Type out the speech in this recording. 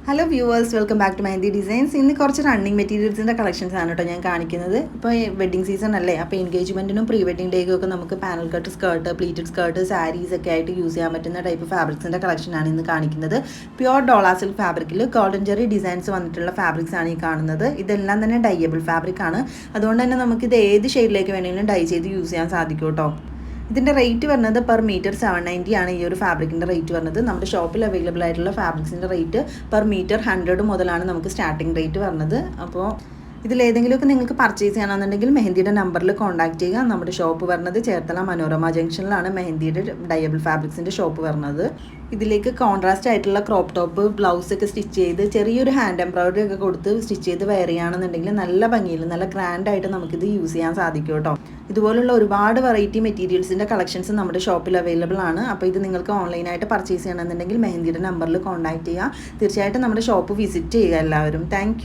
Hello viewers, welcome back to Mehndi designs. ഇന്ന് കുറച്ച് running മെറ്റീരിയൽസിൻ്റെ collections ആണ് കേട്ടോ ഞാൻ കാണിക്കുന്നത്. ഇപ്പോൾ വെഡ്ഡിംഗ് സീസൺ അല്ലേ, അപ്പോൾ എൻഗേജ്മെൻറ്റിനും പ്രീ വെഡ്ഡിംഗ് ഡേക്കും ഒക്കെ നമുക്ക് panel cut skirt, pleated skirt, saris ഒക്കെ ആയിട്ട് യൂസ് ചെയ്യാൻ പറ്റുന്ന ടൈപ്പ് ഫാബ്രിക്സിൻ്റെ കളക്ഷനാണ് ഇന്ന് കാണിക്കുന്നത്. പ്യുവർ ഡോള സിൽക്ക് ഫാബ്രിക്കിൽ ഗോൾഡൻ ജെറി ഡിസൈൻസ് വന്നിട്ടുള്ള ഫാബ്രിക്സ് ആണ് ഈ കാണുന്നത്. ഇതെല്ലാം തന്നെ ഡൈയബിൾ ഫാബ്രിക് ആണ്. അതുകൊണ്ട് തന്നെ നമുക്കിത് ഏത് ഷെയ്ഡിലേക്ക് വേണമെങ്കിലും ഡൈ ചെയ്ത് യൂസ് ചെയ്യാൻ സാധിക്കും കേട്ടോ. ഇതിൻ്റെ റേറ്റ് വരുന്നത് പെർ മീറ്റർ 790 ആണ്. ഈ ഒരു ഫാബ്രിക്കിൻ്റെ റേറ്റ് വരുന്നത്. നമ്മുടെ ഷോപ്പിൽ അവൈലബിൾ ആയിട്ടുള്ള ഫാബ്രിക്സിൻ്റെ റേറ്റ് പെർ മീറ്റർ 100 മുതലാണ് നമുക്ക് സ്റ്റാർട്ടിംഗ് റേറ്റ് വരുന്നത്. അപ്പോൾ ഇതിലേതെങ്കിലുമൊക്കെ നിങ്ങൾക്ക് പർച്ചേസ് ചെയ്യണമെന്നുണ്ടെങ്കിൽ മെഹന്തിയുടെ നമ്പറിൽ കോൺടാക്ട് ചെയ്യുക. നമ്മുടെ ഷോപ്പ് വരുന്നത് ചേർത്തല മനോരമ ജംഗ്ഷനിലാണ് മെഹന്തിയുടെ ഡയബിൾ ഫാബ്രിക്സിൻ്റെ ഷോപ്പ് വരുന്നത്. ഇതിലേക്ക് കോൺട്രാസ്റ്റ് ആയിട്ടുള്ള ക്രോപ്പ് ടോപ്പ്, ബ്ലൗസ് ഒക്കെ സ്റ്റിച്ച് ചെയ്ത് ചെറിയൊരു ഹാൻഡ് എംബ്രോയിഡറി ഒക്കെ കൊടുത്ത് സ്റ്റിച്ച് ചെയ്ത് വെയർ ചെയ്യുകയാണെന്നുണ്ടെങ്കിൽ നല്ല ഭംഗിയിൽ നല്ല ഗ്രാൻഡായിട്ട് നമുക്കിത് യൂസ് ചെയ്യാൻ സാധിക്കും കേട്ടോ. ഇതുപോലുള്ള ഒരുപാട് വെറൈറ്റി മെറ്റീരിയൽസിൻ്റെ കളക്ഷൻസ് നമ്മുടെ ഷോപ്പിൽ അവൈലബിൾ ആണ്. അപ്പോൾ ഇത് നിങ്ങൾക്ക് ഓൺലൈനായിട്ട് പർച്ചേസ് ചെയ്യണമെന്നുണ്ടെങ്കിൽ മെഹന്തിയുടെ നമ്പറിൽ കോൺടാക്ട് ചെയ്യുക. തീർച്ചയായിട്ടും നമ്മുടെ ഷോപ്പ് വിസിറ്റ് ചെയ്യുക എല്ലാവരും. താങ്ക്